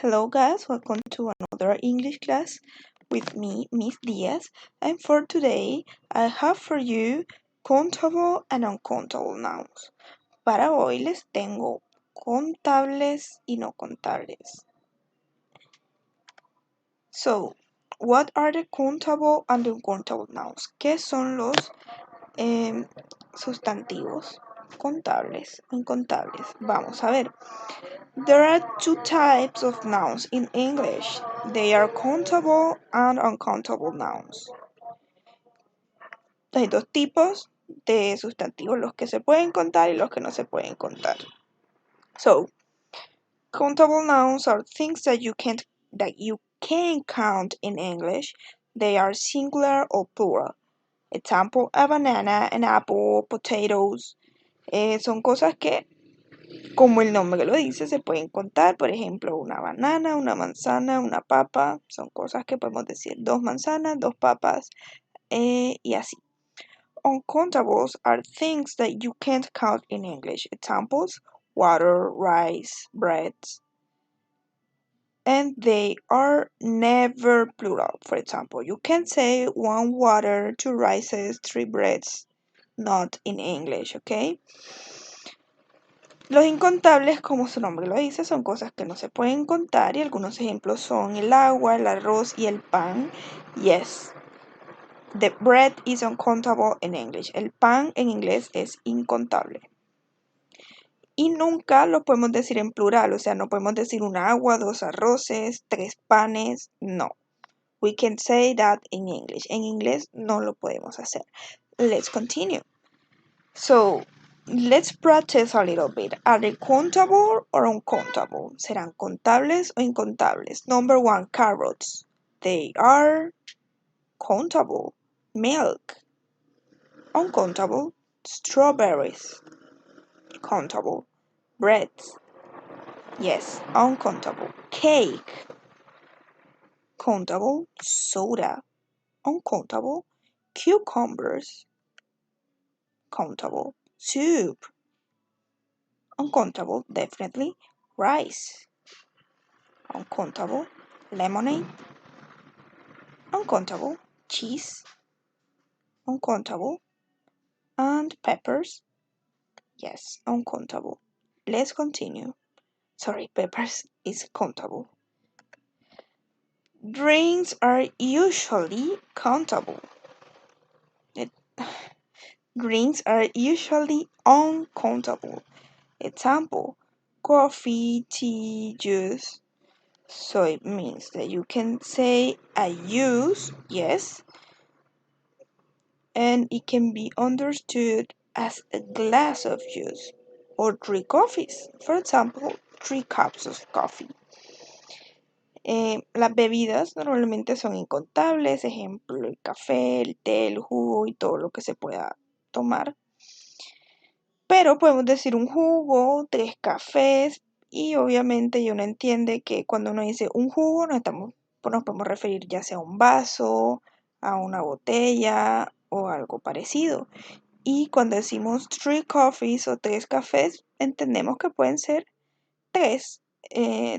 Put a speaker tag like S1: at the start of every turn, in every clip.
S1: Hello guys, welcome to another English class with me, Miss Diaz, and for today I have for you countable and uncountable nouns. Para hoy les tengo contables y no contables. So, what are the countable and the uncountable nouns? ¿Qué son los sustantivos contables e incontables? Vamos a ver. There are two types of nouns in English. They are countable and uncountable nouns. Hay dos tipos de sustantivos, los que se pueden contar y los que no se pueden contar. So, countable nouns are things that you can count in English. They are singular or plural. Example, a banana, an apple, potatoes. Son cosas que, como el nombre lo dice, se pueden contar. Por ejemplo, una banana, una manzana, una papa. Son cosas que podemos decir. 2 manzanas, 2 papas y así. Uncountables are things that you can't count in English. Examples, water, rice, bread. And they are never plural. For example, you can say 1 water, 2 rices, 3 breads. Not in English, okay? Los incontables, como su nombre lo dice, son cosas que no se pueden contar y algunos ejemplos son el agua, el arroz y el pan. Yes, the bread is uncountable in English. El pan en inglés es incontable. Y nunca lo podemos decir en plural, o sea, no podemos decir un agua, 2 arroces, 3 panes, no. We can say that in English. En inglés no lo podemos hacer. Let's continue. So, let's practice a little bit. Are they countable or uncountable? ¿Serán contables o incontables? Number 1, carrots. They are countable. Milk. Uncountable. Strawberries. Countable. Bread. Yes, uncountable. Cake. Countable. Soda. Uncountable. Cucumbers. Countable. Soup. Uncountable, definitely. Rice. Uncountable. Lemonade. Uncountable. Cheese. Uncountable. And peppers. Yes, uncountable. Let's continue. Sorry, peppers is countable. Drinks are usually countable. Drinks are usually uncountable. Example, coffee, tea, juice. So it means that you can say I use, yes, and it can be understood as a glass of juice or 3 coffees. For example, 3 cups of coffee. Las bebidas normalmente son incontables, ejemplo, el café, el té, el jugo y todo lo que se pueda tomar. Pero podemos decir un jugo, 3 cafés y obviamente uno entiende que cuando uno dice un jugo nos podemos referir ya sea a un vaso, a una botella o algo parecido. Y cuando decimos 3 coffees o 3 cafés, entendemos que pueden ser 3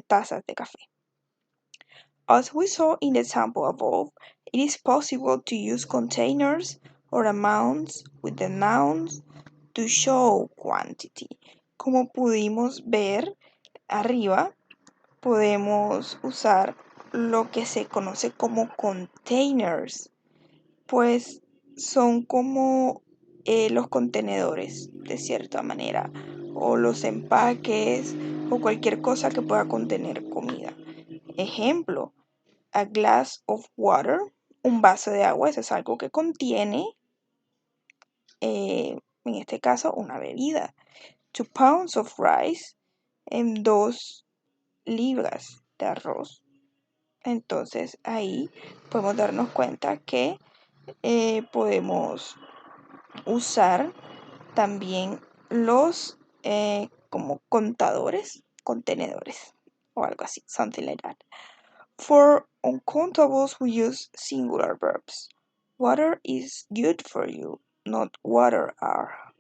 S1: tazas de café. As we saw in the example above, it is possible to use containers or amounts with the nouns to show quantity. Como pudimos ver arriba, podemos usar lo que se conoce como containers, pues son como los contenedores de cierta manera, o los empaques, o cualquier cosa que pueda contener comida. Ejemplo, a glass of water, un vaso de agua, eso es algo que contiene, en este caso, una bebida. 2 pounds of rice, en 2 libras de arroz. Entonces ahí podemos darnos cuenta que podemos usar también los como contadores, contenedores o algo así, something like that. For uncountables we use singular verbs. Water is good for you, not water are.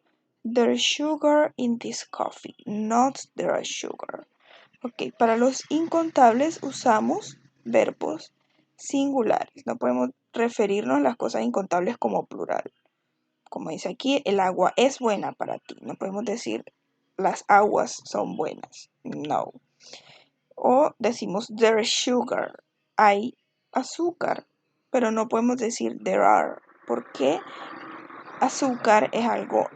S1: There is sugar in this coffee, not there is sugar. Ok, para los incontables usamos verbos singulares. No podemos referirnos a las cosas incontables como plural. Como dice aquí, el agua es buena para ti. No podemos decir las aguas son buenas. No. O decimos there is sugar. Hay azúcar. Pero no podemos decir there are. Porque azúcar es algo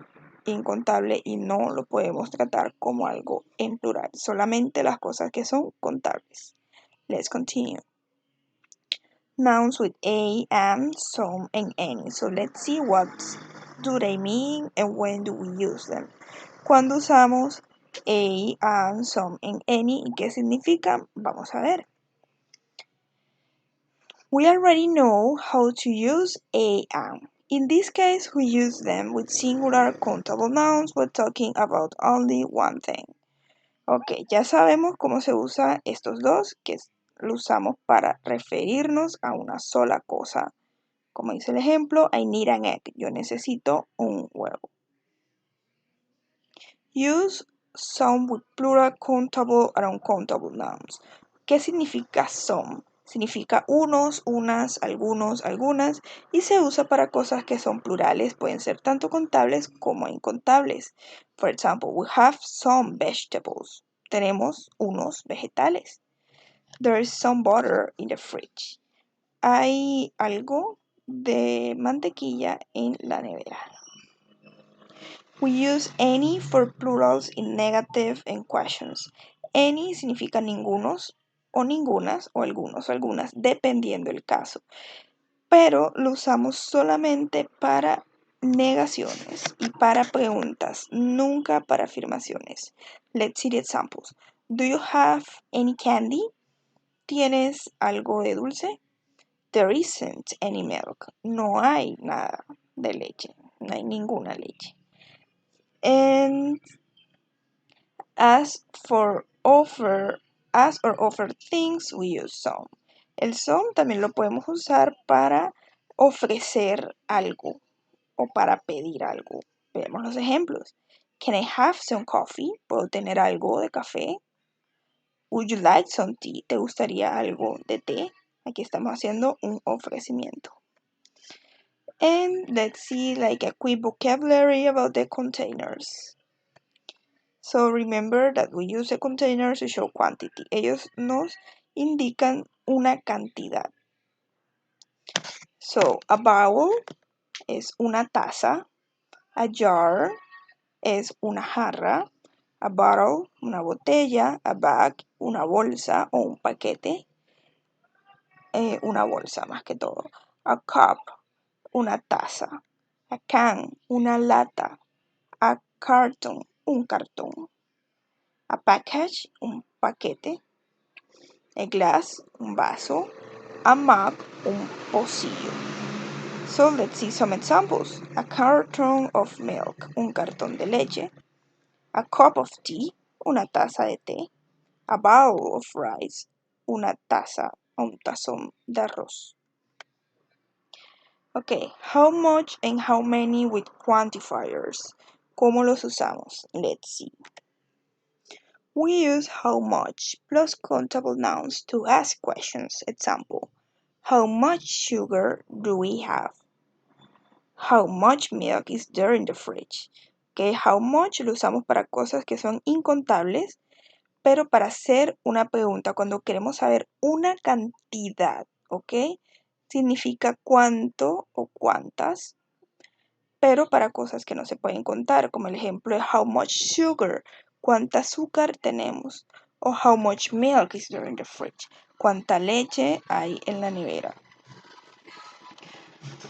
S1: incontable y no lo podemos tratar como algo en plural. Solamente las cosas que son contables. Let's continue. Nouns with a, am, some, and any. So let's see what do they mean and when do we use them. Cuando usamos a, am, some, and any y qué significan, vamos a ver. We already know how to use a, am. In this case, we use them with singular countable nouns when talking about only one thing. Ok, ya sabemos cómo se usa estos dos, que lo usamos para referirnos a una sola cosa. Como dice el ejemplo, I need an egg. Yo necesito un huevo. Use some with plural countable and uncountable nouns. ¿Qué significa some? Significa unos, unas, algunos, algunas y se usa para cosas que son plurales, pueden ser tanto contables como incontables. For example, we have some vegetables. Tenemos unos vegetales. There is some butter in the fridge. Hay algo de mantequilla en la nevera. We use any for plurals in negative and questions. Any significa ningunos o ningunas o algunos o algunas, dependiendo el caso. Pero lo usamos solamente para negaciones y para preguntas, nunca para afirmaciones. Let's see the examples. Do you have any candy? ¿Tienes algo de dulce? There isn't any milk. No hay nada de leche. No hay ninguna leche. And as or offer things, we use some. El some también lo podemos usar para ofrecer algo o para pedir algo. Veamos los ejemplos. Can I have some coffee? ¿Puedo tener algo de café? Would you like some tea? ¿Te gustaría algo de té? Aquí estamos haciendo un ofrecimiento. And let's see like a quick vocabulary about the containers. So remember that we use the containers to show quantity. Ellos nos indican una cantidad. So a bowl es una taza. A jar es una jarra. A bottle, una botella. A bag, una bolsa o un paquete. Una bolsa más que todo. A cup, una taza. A can, una lata. A carton, un cartón. A package, un paquete. A glass, un vaso. A mug, un pocillo. So let's see some examples. A carton of milk, un cartón de leche. A cup of tea, una taza de té. A bowl of rice, una taza o un tazón de arroz. Ok, how much and how many with quantifiers. ¿Cómo los usamos? Let's see. We use how much plus countable nouns to ask questions. Example, how much sugar do we have? How much milk is there in the fridge? Okay, how much lo usamos para cosas que son incontables, pero para hacer una pregunta, cuando queremos saber una cantidad, ¿ok? Significa cuánto o cuántas, pero para cosas que no se pueden contar, como el ejemplo de how much sugar, cuánta azúcar tenemos, o how much milk is there in the fridge, cuánta leche hay en la nevera.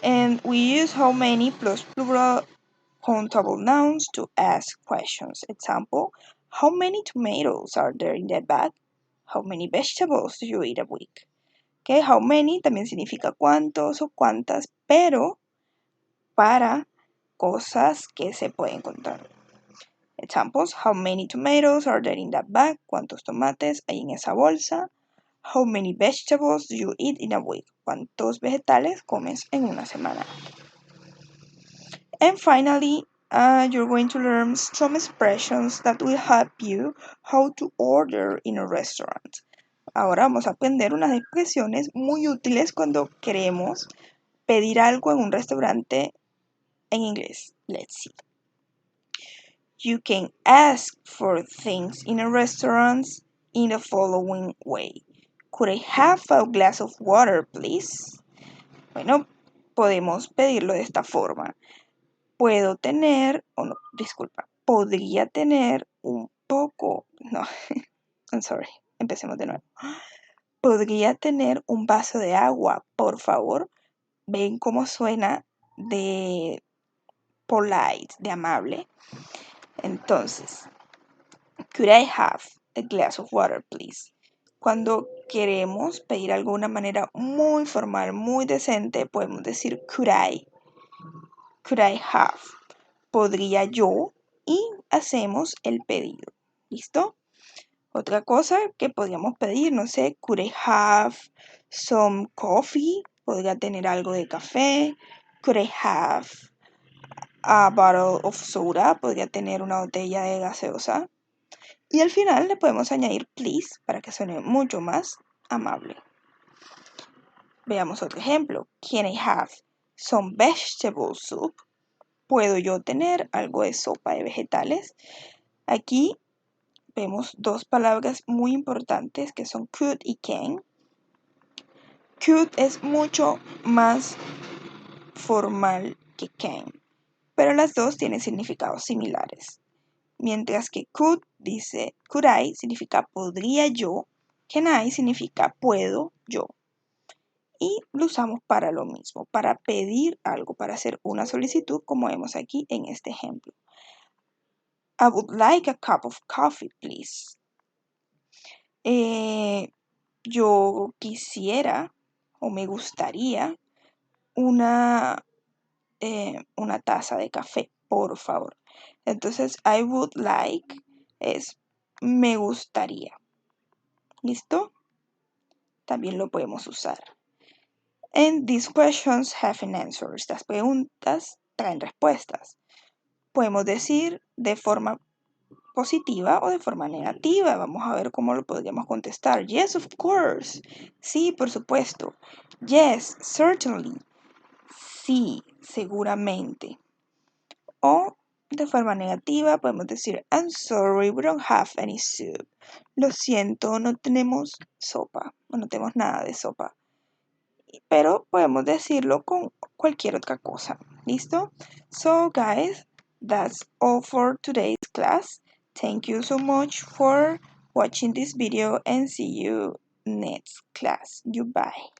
S1: And we use how many plus plural countable nouns to ask questions. Example, how many tomatoes are there in that bag? How many vegetables do you eat a week? Okay, how many también significa cuántos o cuántas, pero para cosas que se pueden contar. Examples, how many tomatoes are there in that bag? ¿Cuántos tomates hay en esa bolsa? How many vegetables do you eat in a week? ¿Cuántos vegetales comes en una semana? And finally, you're going to learn some expressions that will help you how to order in a restaurant. Ahora vamos a aprender unas expresiones muy útiles cuando queremos pedir algo en un restaurante en inglés. Let's see. You can ask for things in a restaurant in the following way. Could I have a glass of water, please? Bueno, podemos pedirlo de esta forma. Puedo tener, o no, disculpa, podría tener un poco, no, I'm sorry, empecemos de nuevo. Podría tener un vaso de agua, por favor. ¿Ven cómo suena de polite, de amable? Entonces, could I have a glass of water, please? Cuando queremos pedir algo de una manera muy formal, muy decente, podemos decir could I have. Podría yo y hacemos el pedido. ¿Listo? Otra cosa que podríamos pedir, no sé, could I have some coffee? Podría tener algo de café. Could I have a bottle of soda? Podría tener una botella de gaseosa. Y al final le podemos añadir please para que suene mucho más amable. Veamos otro ejemplo. Can I have some vegetable soup? ¿Puedo yo tener algo de sopa de vegetales? Aquí vemos dos palabras muy importantes que son could y can. Could es mucho más formal que can, pero las dos tienen significados similares. Mientras que could dice could I significa podría yo, can I significa puedo yo. Y lo usamos para lo mismo, para pedir algo, para hacer una solicitud, como vemos aquí en este ejemplo. I would like a cup of coffee, please. Yo quisiera o me gustaría una taza de café, por favor. Entonces, I would like es me gustaría. ¿Listo? También lo podemos usar. And these questions have an answer. Estas preguntas traen respuestas. Podemos decir de forma positiva o de forma negativa. Vamos a ver cómo lo podríamos contestar. Yes, of course. Sí, por supuesto. Yes, certainly. Sí, seguramente. O de forma negativa podemos decir I'm sorry, we don't have any soup. Lo siento, no tenemos sopa. No tenemos nada de sopa. Pero podemos decirlo con cualquier otra cosa. ¿Listo? So guys, that's all for today's class. Thank you so much for watching this video and see you next class. Goodbye.